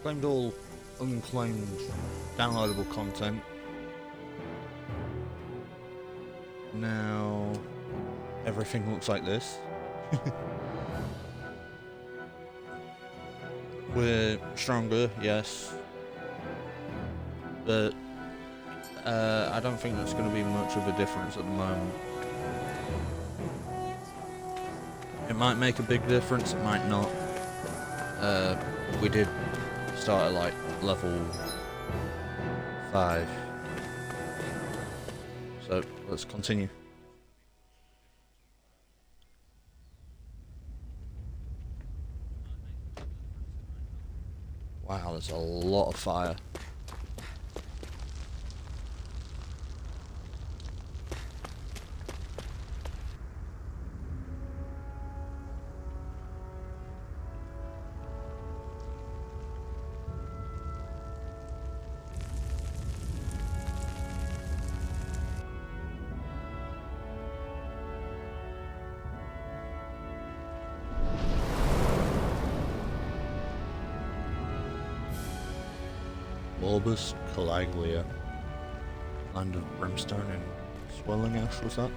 Claimed all unclaimed downloadable content. Now everything looks like this. We're stronger, yes, but I don't think that's going to be much of a difference at the moment. It might make a big difference, it might not. We did start at like level 5. So let's continue. Wow, there's a lot of fire. Bulbous Calaglia. Land of brimstone and swelling ash, was that?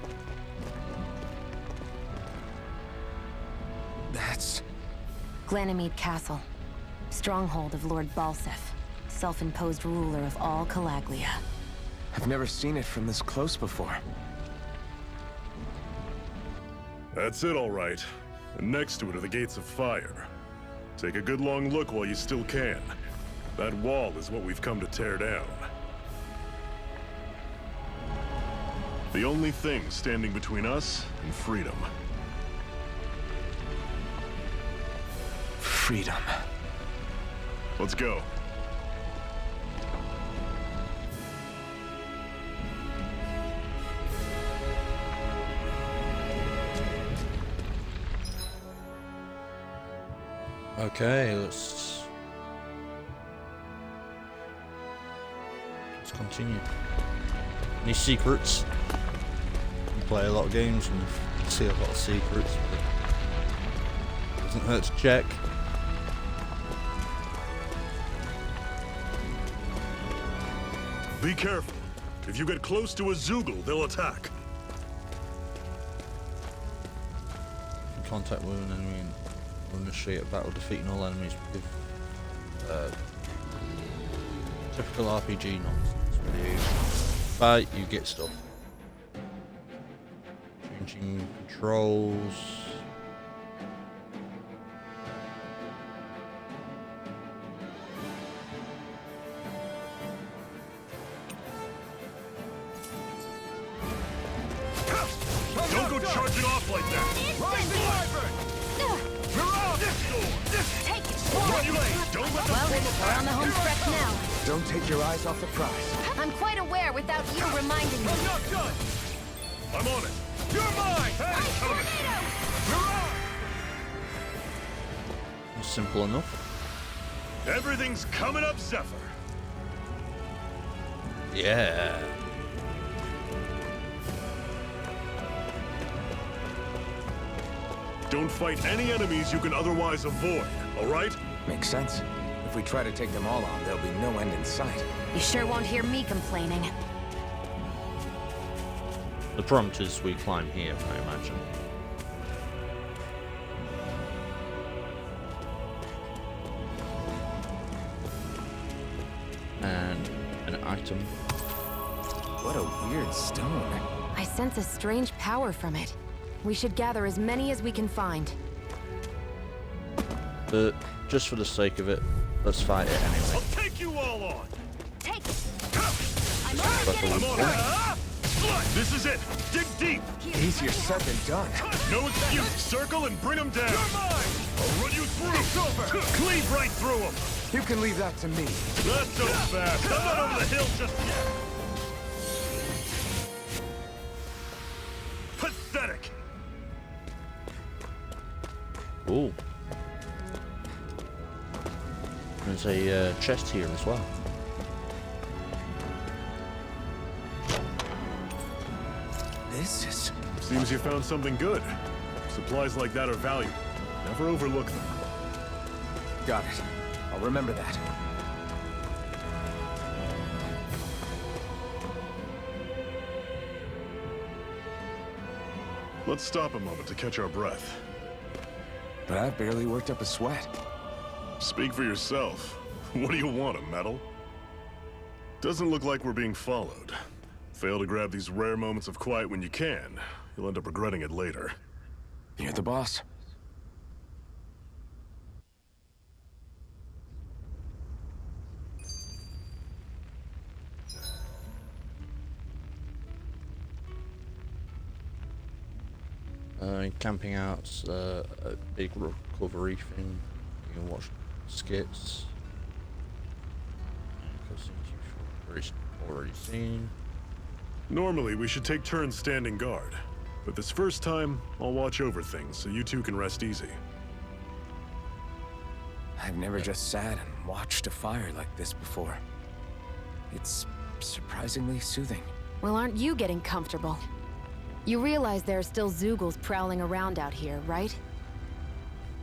That's... Glanimede Castle. Stronghold of Lord Balsef. Self-imposed ruler of all Calaglia. I've never seen it from this close before. That's it, all right. And next to it are the Gates of Fire. Take a good long look while you still can. That wall is what we've come to tear down. The only thing standing between us and freedom. Freedom. Let's go. Okay, let's continue. Any secrets? We play a lot of games and see a lot of secrets, but doesn't hurt to check. Be careful. If you get close to a Zoogle, they'll attack. Contact with an enemy and initiate a battle, defeating all enemies with typical RPG nonsense. When you fight, you get stuff. Changing controls. Don't go charging off like that! Take it! Don't let them Well, form a we're on the home stretch now. Don't take your eyes off the prize. I'm quite aware without you reminding me. I'm not done! I'm on it! You're mine! Hey, coming! You're on! Simple enough. Everything's coming up, Zephyr! Yeah. Don't fight any enemies you can otherwise avoid, alright? Makes sense. If we try to take them all on, there'll be no end in sight. You sure won't hear me complaining. The prompt is we climb here, I imagine. And an item. What a weird stone. I sense a strange power from it. We should gather as many as we can find. But just for the sake of it, let's fight it anyway. I'll take you all on! Take it! I'm only getting I'm on it! This is it! Dig deep! Easier said than done. No excuse! Circle and bring them down! You're mine! I'll run you through! It's over! Cleave right through them! You can leave that to me. Not so fast! I'm not over the hill just yet! Pathetic! Ooh. There's a chest here as well. This is... Seems you found something good. Supplies like that are valuable. Never overlook them. Got it. I'll remember that. Let's stop a moment to catch our breath. But I've barely worked up a sweat. Speak for yourself. What do you want, a medal? Doesn't look like we're being followed. Fail to grab these rare moments of quiet when you can. You'll end up regretting it later. You're the boss. Camping out's a big recovery thing. You can watch skits. Because you've already seen. Normally, we should take turns standing guard. But this first time, I'll watch over things so you two can rest easy. I've never just sat and watched a fire like this before. It's surprisingly soothing. Well, aren't you getting comfortable? You realize there are still Zoogles prowling around out here, right?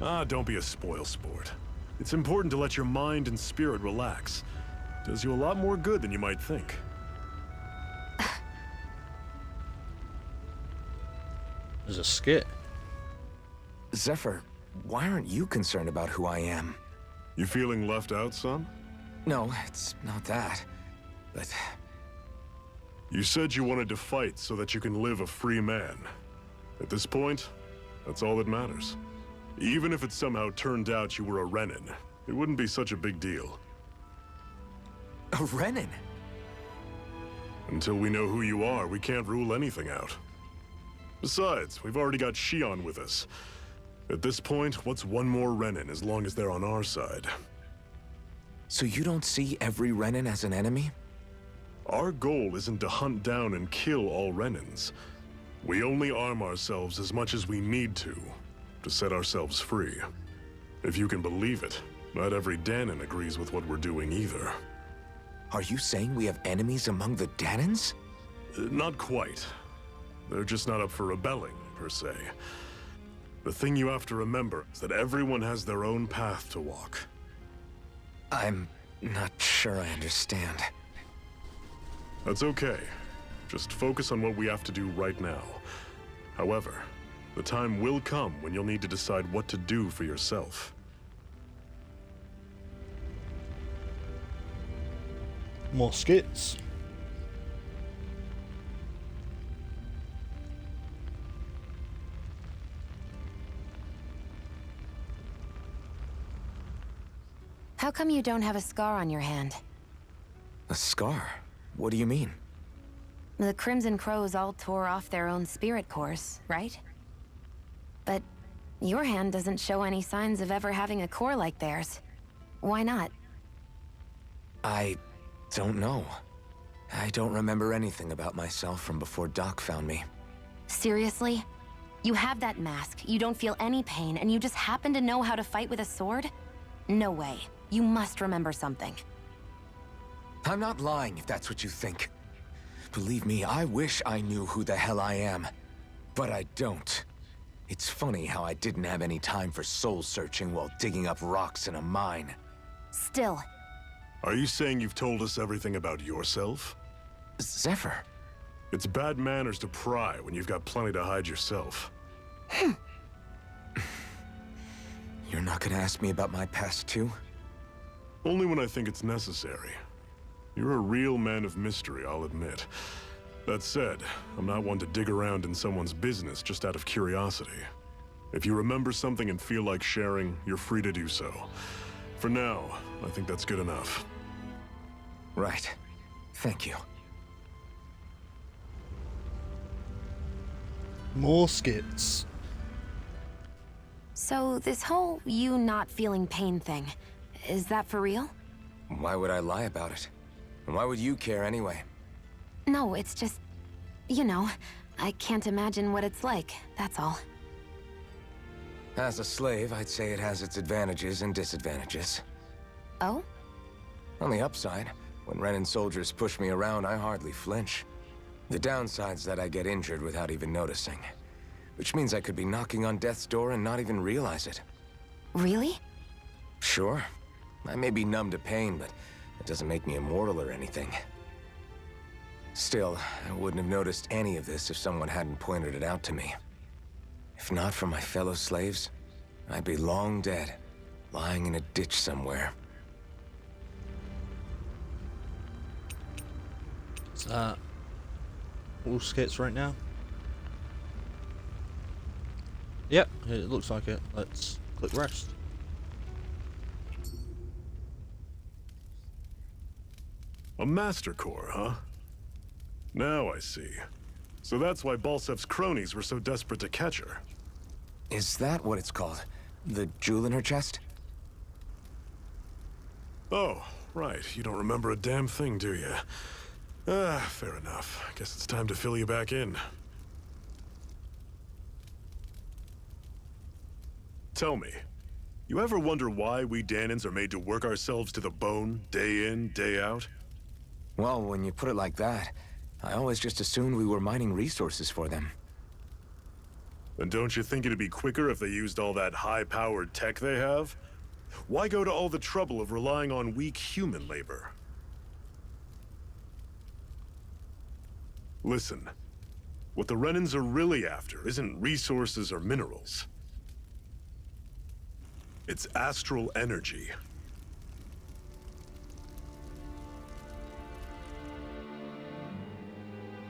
Ah, don't be a spoilsport. It's important to let your mind and spirit relax. Does you a lot more good than you might think. There's a skit. Zephyr, why aren't you concerned about who I am? You feeling left out, son? No, it's not that. But You said you wanted to fight so that you can live a free man. At this point, that's all that matters. Even if it somehow turned out you were a Renin, it wouldn't be such a big deal. a Renin? Until we know who you are, we can't rule anything out. Besides, we've already got Shion with us. At this point, what's one more Renin as long as they're on our side? So you don't see every Renin as an enemy? Our goal isn't to hunt down and kill all Renins. We only arm ourselves as much as we need to set ourselves free. If you can believe it, not every Danon agrees with what we're doing either. Are you saying we have enemies among the Danons? Not quite. They're just not up for rebelling, per se. The thing you have to remember is that everyone has their own path to walk. I'm not sure I understand. That's okay. Just focus on what we have to do right now. However, the time will come when you'll need to decide what to do for yourself. More skits. How come you don't have a scar on your hand? A scar? What do you mean? The Crimson Crows all tore off their own spirit cores, right? But your hand doesn't show any signs of ever having a core like theirs. Why not? I don't know. I don't remember anything about myself from before Doc found me. Seriously? You have that mask, you don't feel any pain, and you just happen to know how to fight with a sword? No way. You must remember something. I'm not lying if that's what you think. Believe me, I wish I knew who the hell I am. But I don't. It's funny how I didn't have any time for soul searching while digging up rocks in a mine. Still, Are you saying you've told us everything about yourself? Zephyr, It's bad manners to pry when you've got plenty to hide yourself. you're not gonna ask me about my past too? Only when I think it's necessary. You're a real man of mystery, I'll admit. That said, I'm not one to dig around in someone's business just out of curiosity. If you remember something and feel like sharing, you're free to do so. For now, I think that's good enough. Right. Thank you. More skits. so this whole you not feeling pain thing, is that for real? Why would I lie about it? And why would you care anyway? No, it's just, you know, I can't imagine what it's like, that's all. As a slave, I'd say it has its advantages and disadvantages. Oh? On the upside, when Renin soldiers push me around, I hardly flinch. The downside's that I get injured without even noticing. Which means I could be knocking on death's door and not even realize it. Really? Sure. I may be numb to pain, but it doesn't make me immortal or anything. Still, I wouldn't have noticed any of this if someone hadn't pointed it out to me. If not for my fellow slaves, I'd be long dead, lying in a ditch somewhere. Is that all skits right now? Yep, it looks like it. Let's click rest. A Master Core, huh? Now I see. So that's why Balsef's cronies were so desperate to catch her. Is that what it's called? The jewel in her chest? Oh, right. You don't remember a damn thing, do you? Fair enough. Guess it's time to fill you back in. Tell me, you ever wonder why we Danans are made to work ourselves to the bone, day in, day out? Well, when you put it like that, I always just assumed we were mining resources for them. And don't you think it'd be quicker if they used all that high-powered tech they have? Why go to all the trouble of relying on weak human labor? Listen, what the Renans are really after isn't resources or minerals. It's astral energy.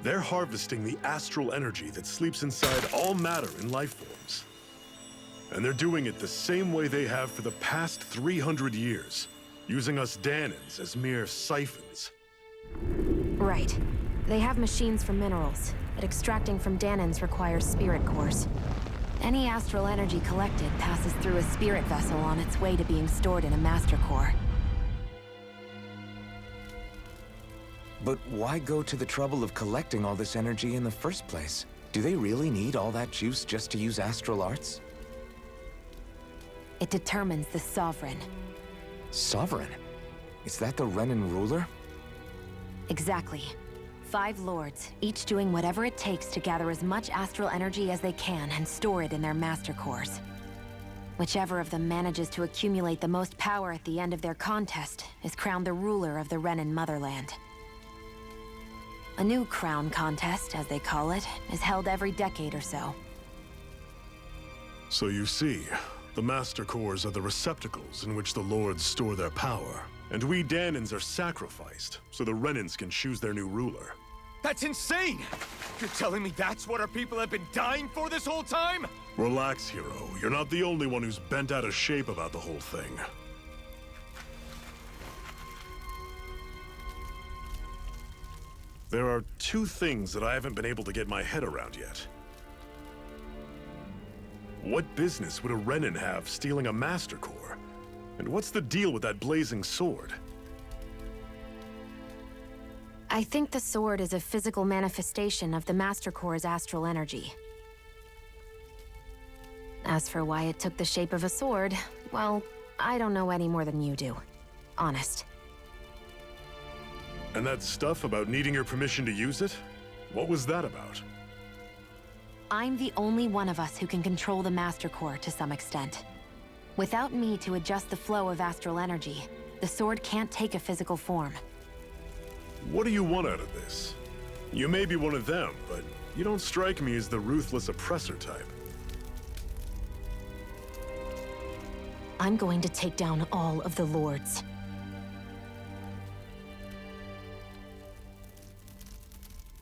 They're harvesting the astral energy that sleeps inside all matter in life forms. And they're doing it the same way they have for the past 300 years, using us Danans as mere siphons. Right. They have machines for minerals, but extracting from Danans requires spirit cores. Any astral energy collected passes through a spirit vessel on its way to being stored in a master core. But why go to the trouble of collecting all this energy in the first place? Do they really need all that juice just to use astral arts? It determines the Sovereign. Sovereign? Is that the Renan ruler? Exactly. 5 lords, each doing whatever it takes to gather as much astral energy as they can and store it in their master cores. Whichever of them manages to accumulate the most power at the end of their contest is crowned the ruler of the Renan motherland. A new crown contest, as they call it, is held every decade or so. So you see, the Master Cores are the receptacles in which the Lords store their power. And we Danans are sacrificed, so the Renans can choose their new ruler. That's insane! You're telling me that's what our people have been dying for this whole time? Relax, hero. You're not the only one who's bent out of shape about the whole thing. There are 2 things that I haven't been able to get my head around yet. What business would a Renan have stealing a Master Core? And what's the deal with that blazing sword? I think the sword is a physical manifestation of the Master Core's astral energy. As for why it took the shape of a sword, well, I don't know any more than you do. Honest. And that stuff about needing your permission to use it? What was that about? I'm the only one of us who can control the Master Core to some extent. Without me to adjust the flow of astral energy, the sword can't take a physical form. What do you want out of this? You may be one of them, but you don't strike me as the ruthless oppressor type. I'm going to take down all of the lords.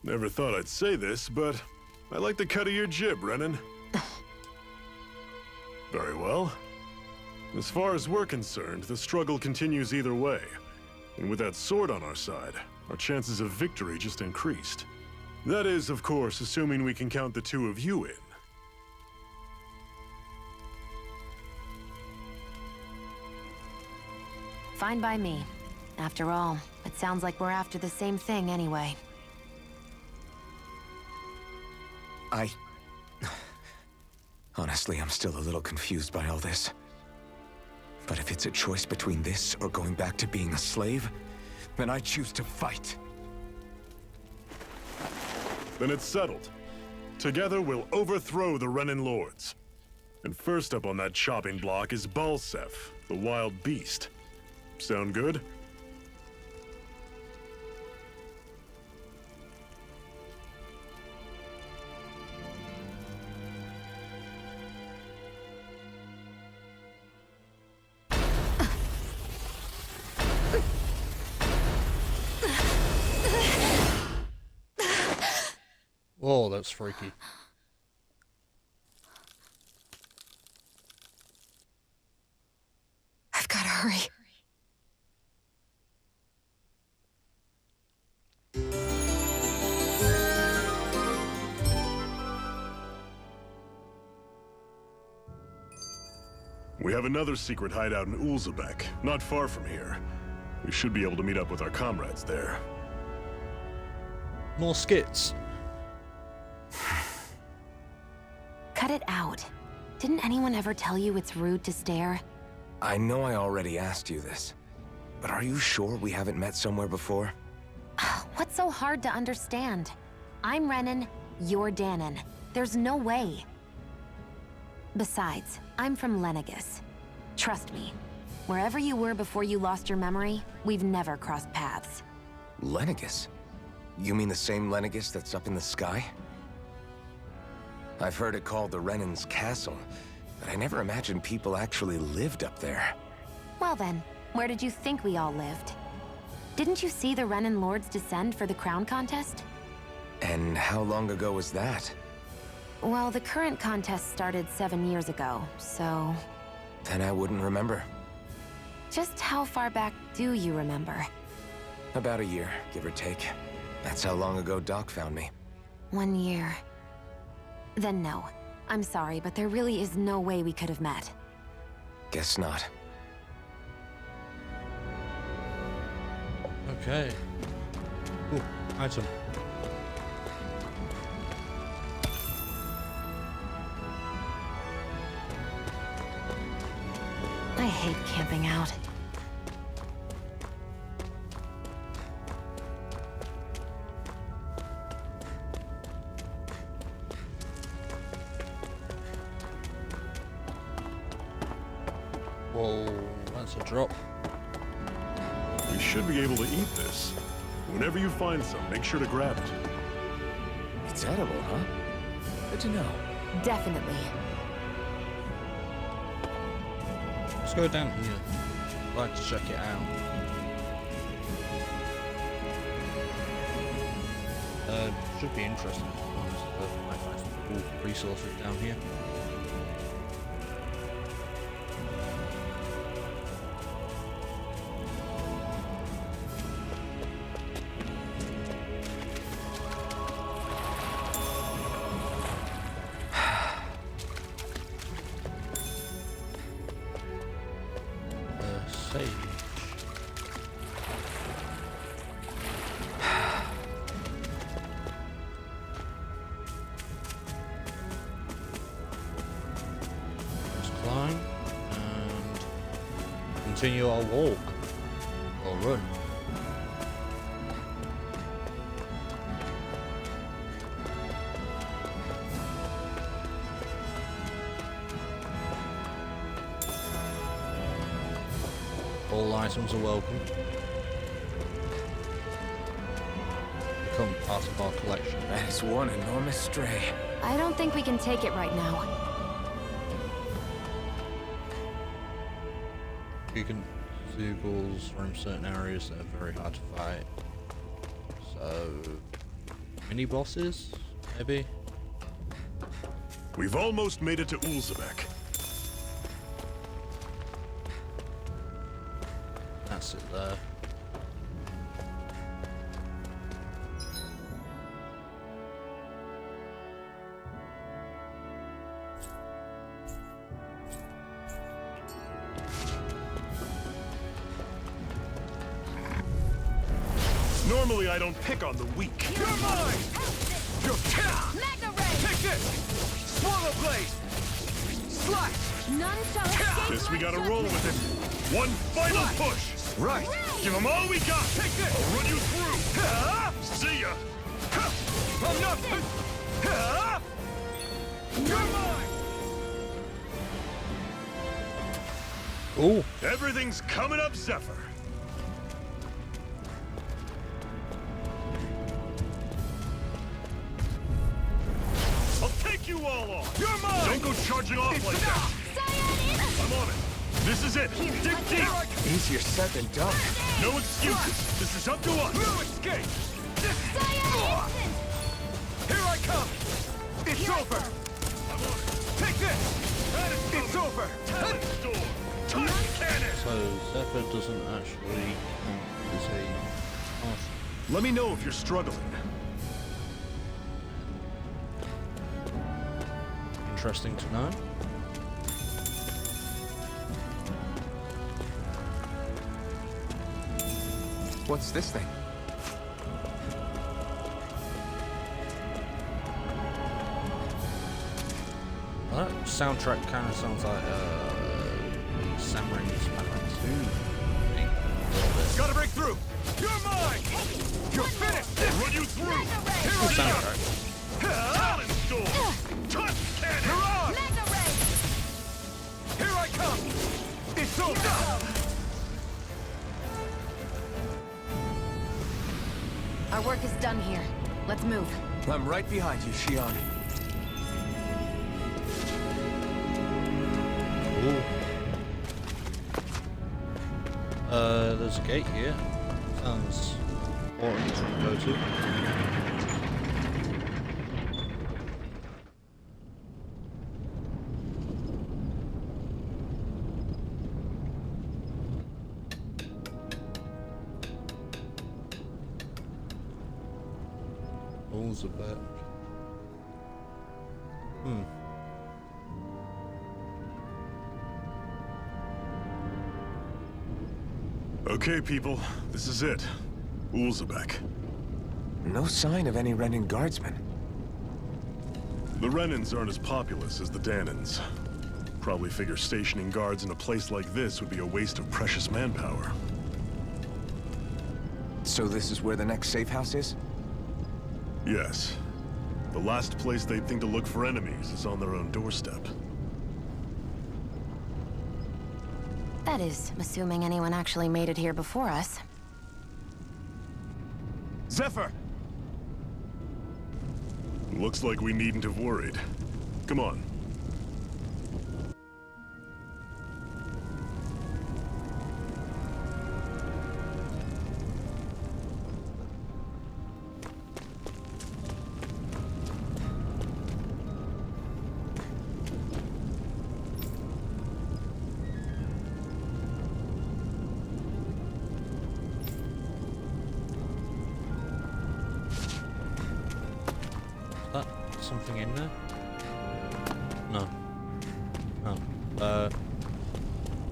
Never thought I'd say this, but I like the cut of your jib, Renan. Very well. As far as we're concerned, the struggle continues either way. And with that sword on our side, our chances of victory just increased. That is, of course, assuming we can count the 2 of you in. Fine by me. After all, it sounds like we're after the same thing anyway. Honestly, I'm still a little confused by all this. But if it's a choice between this or going back to being a slave, then I choose to fight. Then it's settled. Together, we'll overthrow the Renan Lords. And first up on that chopping block is Balsef, the wild beast. Sound good? Whoa, that's freaky. I've got to hurry. We have another secret hideout in Ulzebek, not far from here. We should be able to meet up with our comrades there. More skits. Cut it out. Didn't anyone ever tell you it's rude to stare? I know I already asked you this, but are you sure we haven't met somewhere before? What's so hard to understand? I'm Renan, you're Danon. There's no way. Besides, I'm from Lenegis. Trust me, wherever you were before you lost your memory, we've never crossed paths. Lenegis? You mean the same Lenegis that's up in the sky? I've heard it called the Renan's Castle, but I never imagined people actually lived up there. Well then, where did you think we all lived? Didn't you see the Renan Lords descend for the crown contest? And how long ago was that? Well, the current contest started 7 years ago, so... Then I wouldn't remember. Just how far back do you remember? About a year, give or take. That's how long ago Doc found me. 1 year. Then no. I'm sorry, but there really is no way we could have met. Guess not. Okay. Ooh, item. I hate camping out. Whoa, that's a drop. We should be able to eat this. Whenever you find some, make sure to grab it. It's edible, huh? Good to know. Definitely. Let's go down here. I'd like to check it out. Should be interesting. I find some cool resources down here. Sage. Let's climb and continue our walk or run. All items are welcome. Become part of our collection. That is one enormous stray. I don't think we can take it right now. You can Zeugles roam certain areas that are very hard to fight. So, mini bosses, maybe? We've almost made it to Ulzebek. That's it there. Normally, I don't pick on the weak. You're mine! You're Magna Ray! Take this! Swallow blade! Slash! None shall escape. Guess we gotta roll with it. One final push. Right! Give them all we got. Take this! I'll run you through. See ya. I'm not... You're mine! Oh, Everything's coming up, Zephyr. I'll take you all on. You're mine. Don't go charging off like that. I'm on it. This is it. Dig deep. Easier said than done. No excuses. This is up to us. No escape! Here I come! It's over! I'm on it. Take this! It's over! Talent store. Time cannon. so Zephyr doesn't actually count as a martial. Let me know if you're struggling. Interesting to know. What's this thing? That soundtrack kind of sounds like Samurai Spider-Man 2. I think, a little bit. Gotta break through! You're mine! You're finished! I'll run you through. Cool soundtrack. Talent store. Touch cannon. You're on! Here I come! It's over! Our work is done here. Let's move. I'm right behind you, Shion. Ooh. There's a gate here. Sounds important to go to. Balls are back. Okay, people. This is it. Ulzebek. No sign of any Renin guardsmen. The Renins aren't as populous as the Danins. Probably figure stationing guards in a place like this would be a waste of precious manpower. So this is where the next safe house is? Yes. The last place they'd think to look for enemies is on their own doorstep. That is, assuming anyone actually made it here before us. Zephyr! Looks like we needn't have worried. Come on. Something in there? No. Oh.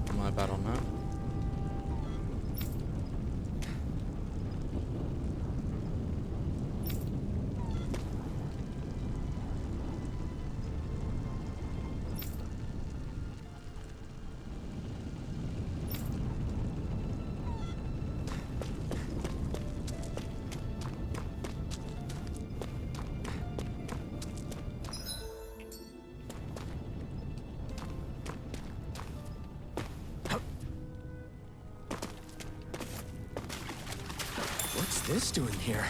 Am I bad on that? What's this doing here?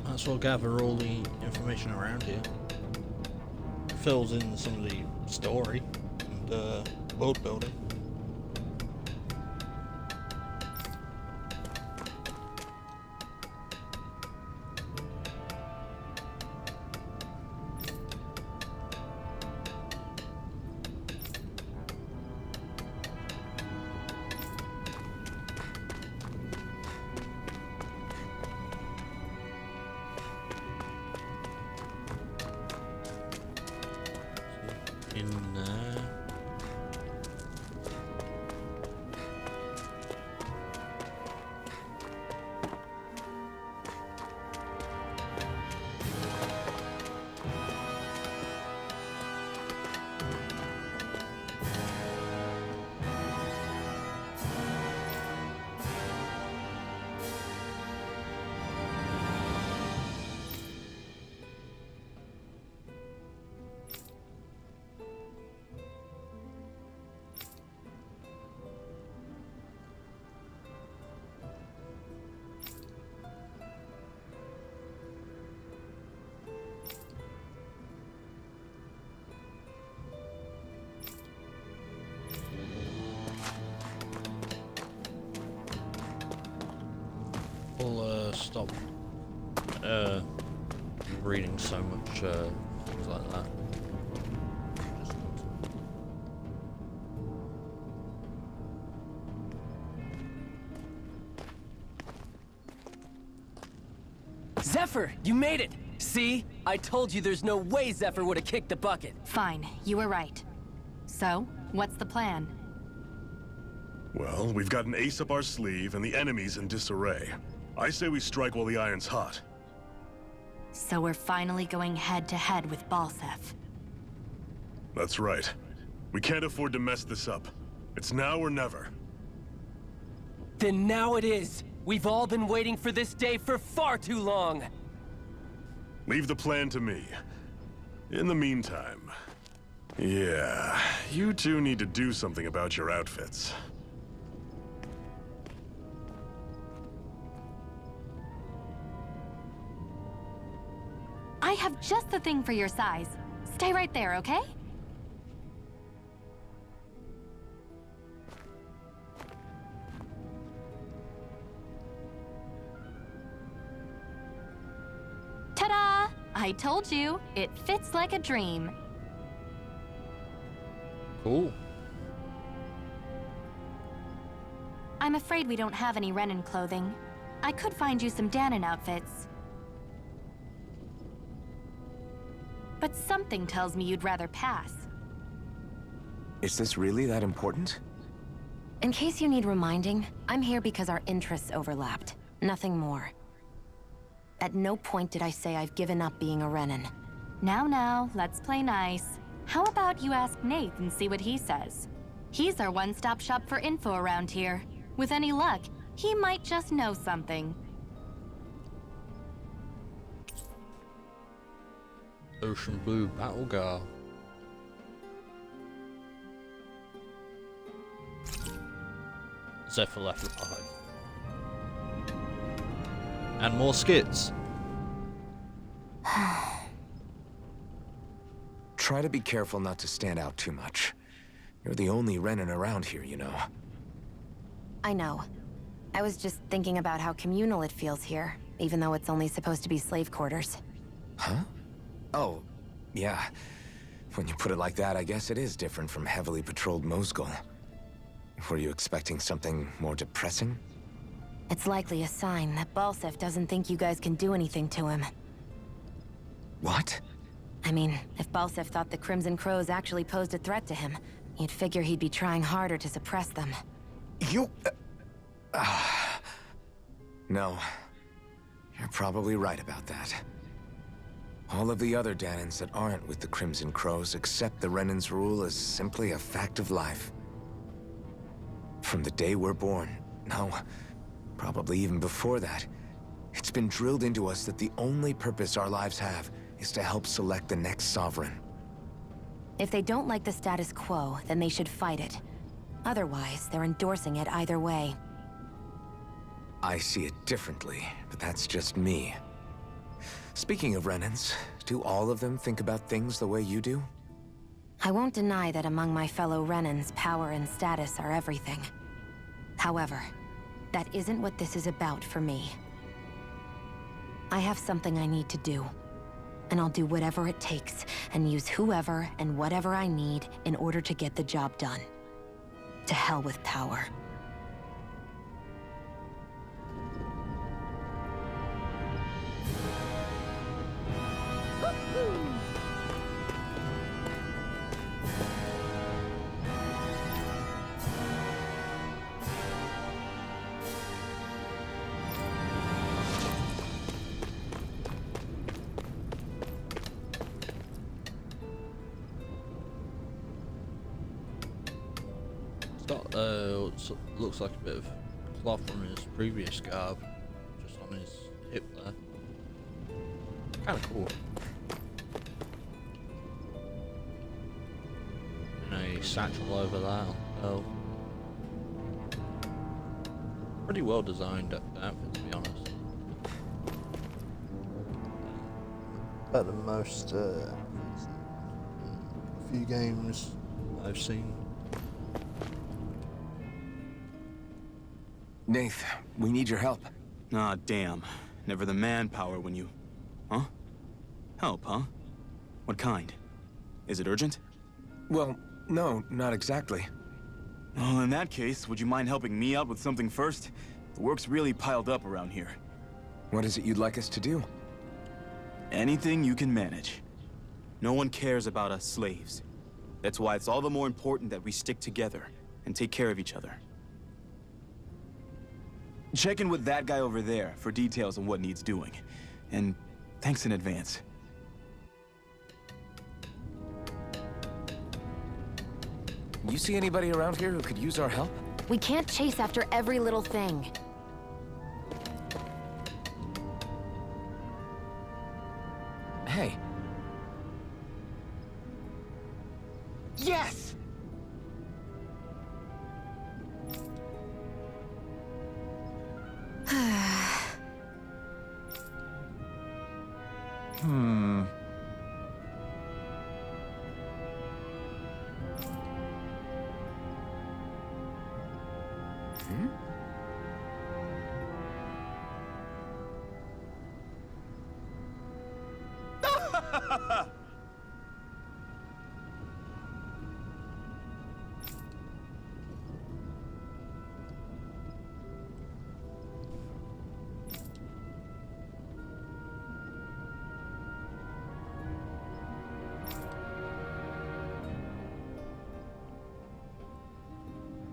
That's what gather all the information around here. Fills in some of the story and world building. In there. stop reading so much things like that. Zephyr, you made it! See? I told you there's no way Zephyr would have kicked the bucket. Fine, you were right. So, what's the plan? Well, we've got an ace up our sleeve and the enemy's in disarray. I say we strike while the iron's hot. So we're finally going head-to-head with Balsef. That's right. We can't afford to mess this up. It's now or never. Then now it is! We've all been waiting for this day for far too long! Leave the plan to me. In the meantime... Yeah, you two need to do something about your outfits. I have just the thing for your size. Stay right there, okay? Ta-da! I told you, it fits like a dream. Cool. I'm afraid we don't have any Renin clothing. I could find you some Danon outfits. But something tells me you'd rather pass. Is this really that important? In case you need reminding, I'm here because our interests overlapped. Nothing more. At no point did I say I've given up being a Renin. Now, let's play nice. How about you ask Nath and see what he says? He's our one-stop shop for info around here. With any luck, he might just know something. Ocean Blue Battle Gar. Zephyr left behind. And more skits. Try to be careful not to stand out too much. You're the only Renin around here, you know. I know. I was just thinking about how communal it feels here, even though it's only supposed to be slave quarters. Huh? Oh, yeah. When you put it like that, I guess it is different from heavily patrolled Mosgul. Were you expecting something more depressing? It's likely a sign that Balsef doesn't think you guys can do anything to him. What? I mean, if Balsef thought the Crimson Crows actually posed a threat to him, you'd figure he'd be trying harder to suppress them. You... No. You're probably right about that. All of the other Danons that aren't with the Crimson Crows accept the Renin's rule as simply a fact of life. From the day we're born, no, probably even before that, it's been drilled into us that the only purpose our lives have is to help select the next sovereign. If they don't like the status quo, then they should fight it. Otherwise, they're endorsing it either way. I see it differently, but that's just me. Speaking of Renins, do all of them think about things the way you do? I won't deny that among my fellow Renins, power and status are everything. However, that isn't what this is about for me. I have something I need to do, and I'll do whatever it takes, and use whoever and whatever I need in order to get the job done. To hell with power. Looks like a bit of cloth from his previous garb, just on his hip there. Kind of cool. And a satchel over that on the belt. Pretty well designed outfit, to be honest. Better than most few games I've seen. Nath, we need your help. Aw, damn. Never the manpower when you... Huh? Help, huh? What kind? Is it urgent? Well, no, not exactly. Well, in that case, would you mind helping me out with something first? The work's really piled up around here. What is it you'd like us to do? Anything you can manage. No one cares about us slaves. That's why it's all the more important that we stick together and take care of each other. Check in with that guy over there for details on what needs doing. And thanks in advance. You see anybody around here who could use our help? We can't chase after every little thing. Hey. Yes!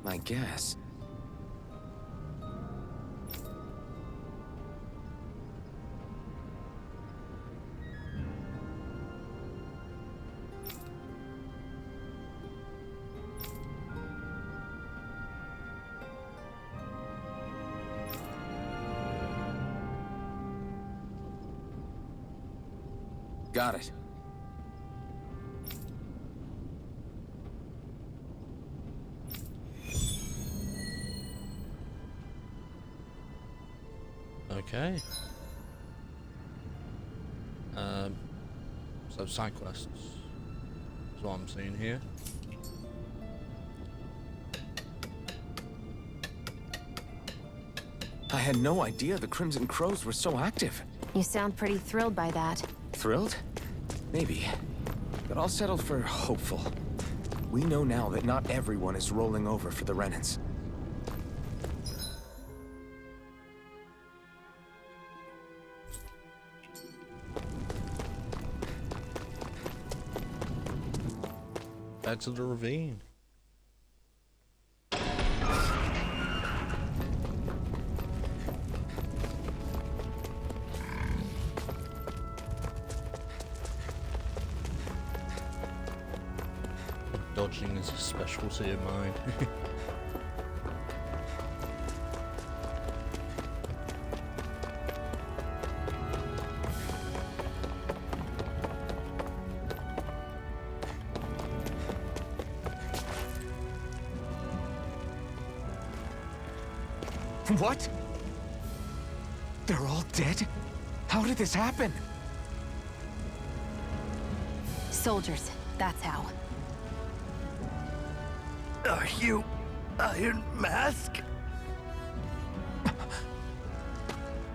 I guess. Got it. Okay. So side quests is what I'm seeing here. I had no idea the Crimson Crows were so active. You sound pretty thrilled by that. Thrilled? Maybe. But I'll settle for hopeful. We know now that not everyone is rolling over for the Renans. Back to the ravine. Dodging is a specialty of mine. What? They're all dead? How did this happen? Soldiers, that's how. Are you Iron Mask?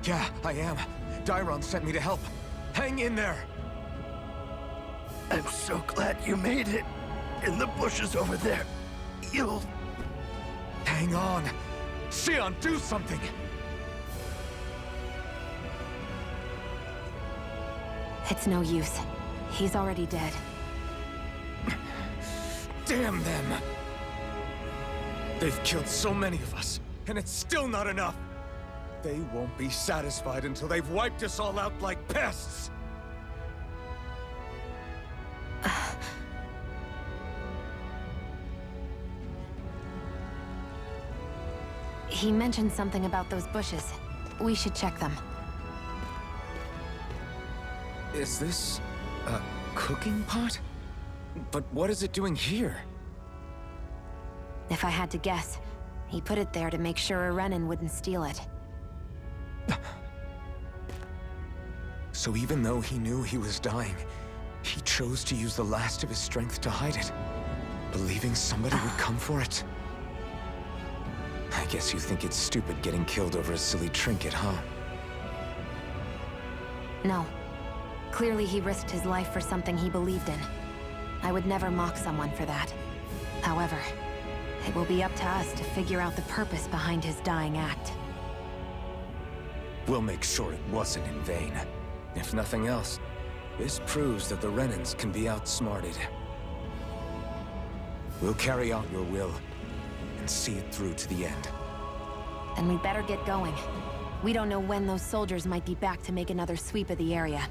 Yeah, I am. Dairon sent me to help. Hang in there! I'm so glad you made it. In the bushes over there. You'll... Hang on! Sion, do something! It's no use. He's already dead. Damn them! They've killed so many of us, and it's still not enough! They won't be satisfied until they've wiped us all out like pests! He mentioned something about those bushes. We should check them. Is this a cooking pot? But what is it doing here? If I had to guess, he put it there to make sure a Renan wouldn't steal it. So even though he knew he was dying, he chose to use the last of his strength to hide it, believing somebody would come for it. I guess you think it's stupid getting killed over a silly trinket, huh? No. Clearly he risked his life for something he believed in. I would never mock someone for that. However, it will be up to us to figure out the purpose behind his dying act. We'll make sure it wasn't in vain. If nothing else, this proves that the Renans can be outsmarted. We'll carry out your will and see it through to the end. Then we better get going. We don't know when those soldiers might be back to make another sweep of the area.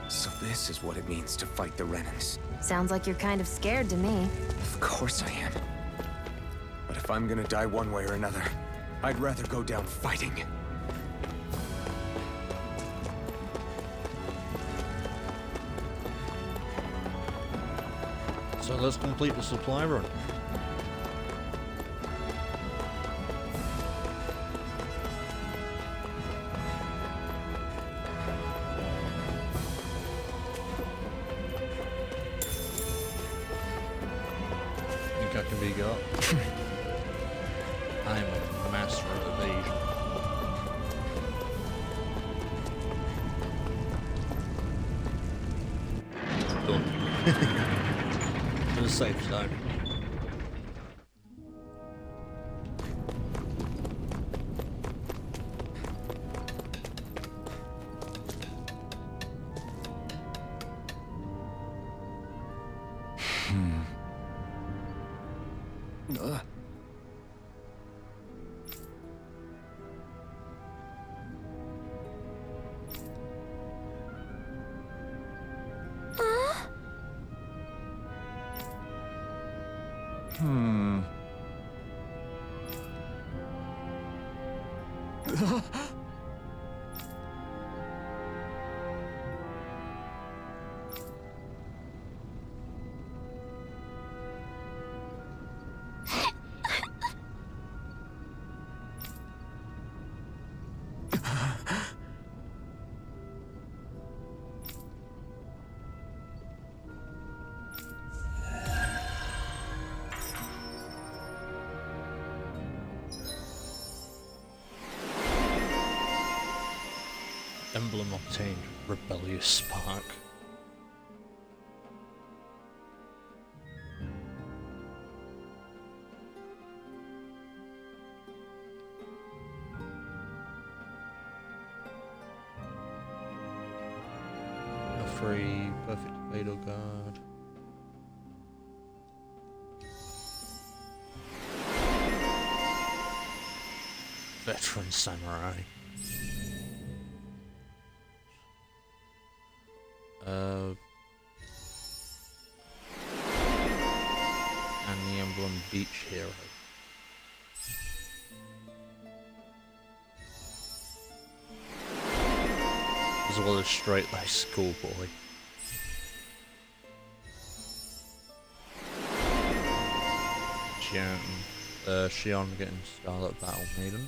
So this is what it means to fight the Renans. Sounds like you're kind of scared to me. Of course I am. But if I'm gonna die one way or another, I'd rather go down fighting. So let's complete the supply run. Think I can be got? I am a master of evasion. Done. To the safe zone. Emblem obtained. Rebellious spark. A free perfect fatal guard. Veteran samurai. And the emblem beach hero. As well as straight-laced schoolboy. Shion getting Scarlet Battle Maiden.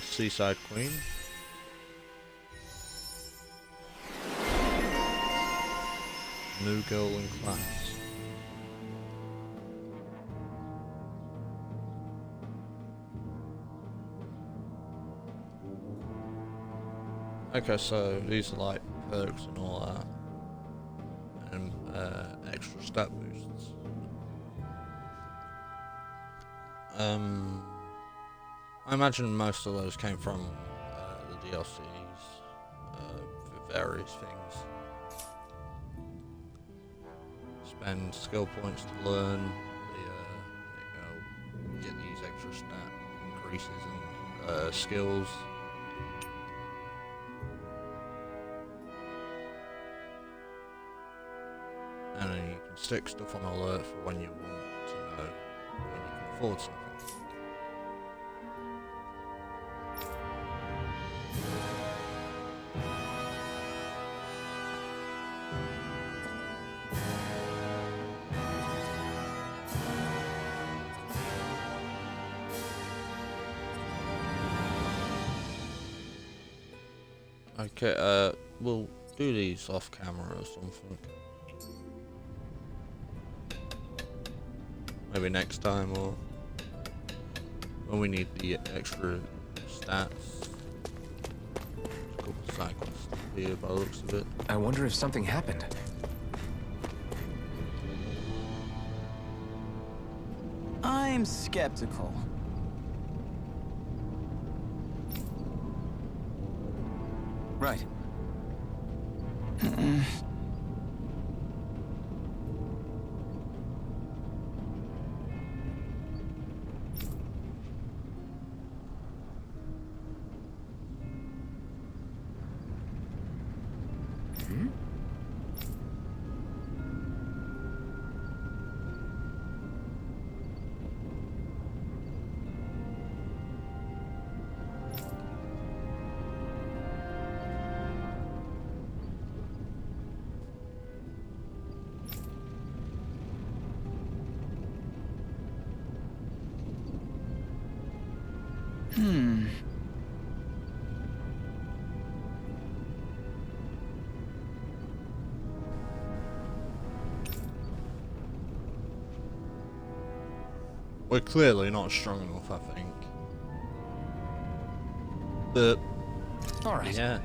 Seaside Queen. New girl in class. Okay, so these are like perks and all that, and extra stat boosts. I imagine most of those came from the DLCs for various things. Spend skill points to learn get these extra stat increases and skills. And then you can stick stuff on alert for when you want to know when you can afford something. Okay, we'll do these off camera or something. Maybe next time, or when we need the extra stats. A couple of side quests here by the looks of it. I wonder if something happened. I'm skeptical. Right. We're clearly not strong enough, I think. But All right. yeah.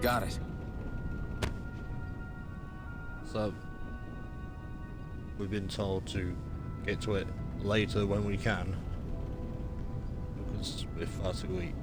Got it. So we've been told to get to it later when we can, because we're far too weak.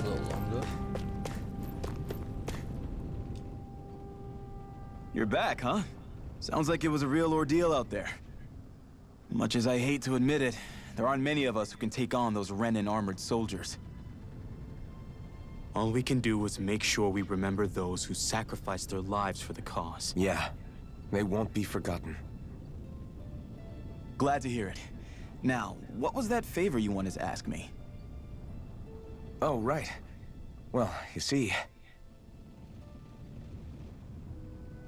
A little longer. You're back, huh? Sounds like it was a real ordeal out there. Much as I hate to admit it, there aren't many of us who can take on those Renan armored soldiers. All we can do is make sure we remember those who sacrificed their lives for the cause. Yeah. They won't be forgotten. Glad to hear it. Now, what was that favor you wanted to ask me? Oh, right. Well, you see...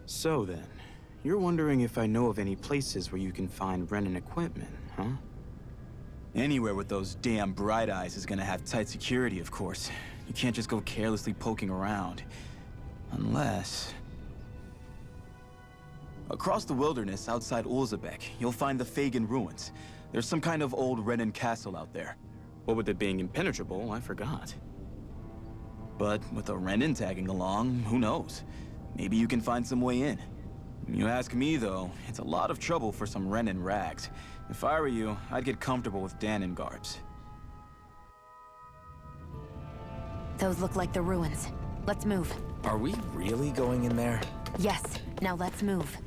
So then, you're wondering if I know of any places where you can find Renan equipment, huh? Anywhere with those damn bright eyes is gonna have tight security, of course. You can't just go carelessly poking around. Unless... Across the wilderness outside Ulzebek, you'll find the Fagan ruins. There's some kind of old Renan castle out there. What with it being impenetrable, I forgot. But with a Renan tagging along, who knows? Maybe you can find some way in. You ask me, though, it's a lot of trouble for some Renan rags. If I were you, I'd get comfortable with Danon garbs. Those look like the ruins. Let's move. Are we really going in there? Yes, now let's move.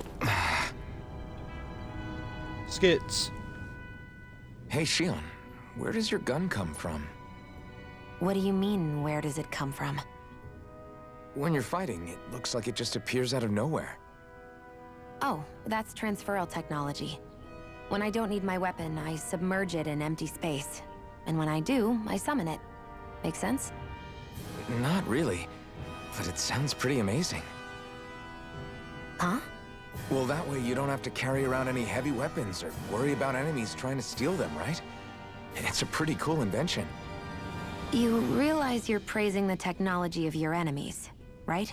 Skits. Hey, Shion. Where does your gun come from? What do you mean, where does it come from? When you're fighting, it looks like it just appears out of nowhere. Oh, that's transferal technology. When I don't need my weapon, I submerge it in empty space. And when I do, I summon it. Make sense? Not really, but it sounds pretty amazing. Huh? Well, that way you don't have to carry around any heavy weapons or worry about enemies trying to steal them, right? It's a pretty cool invention. You realize you're praising the technology of your enemies, right?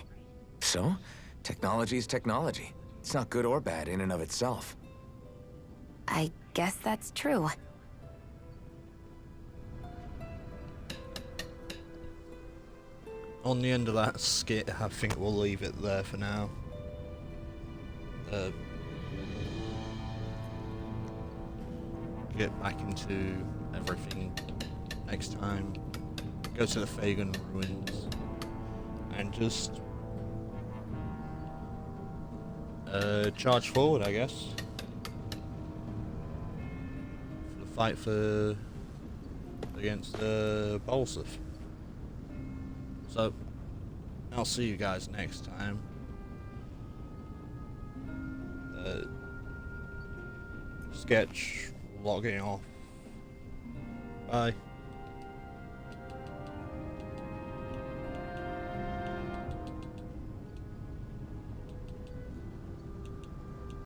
So, technology is technology. It's not good or bad in and of itself. I guess that's true. On the end of that skit, I think we'll leave it there for now. Get back into everything next time. Go to the Fagin ruins and just charge forward, I guess, for the fight against Bolsov. So I'll see you guys next time. Sketch logging off. Bye.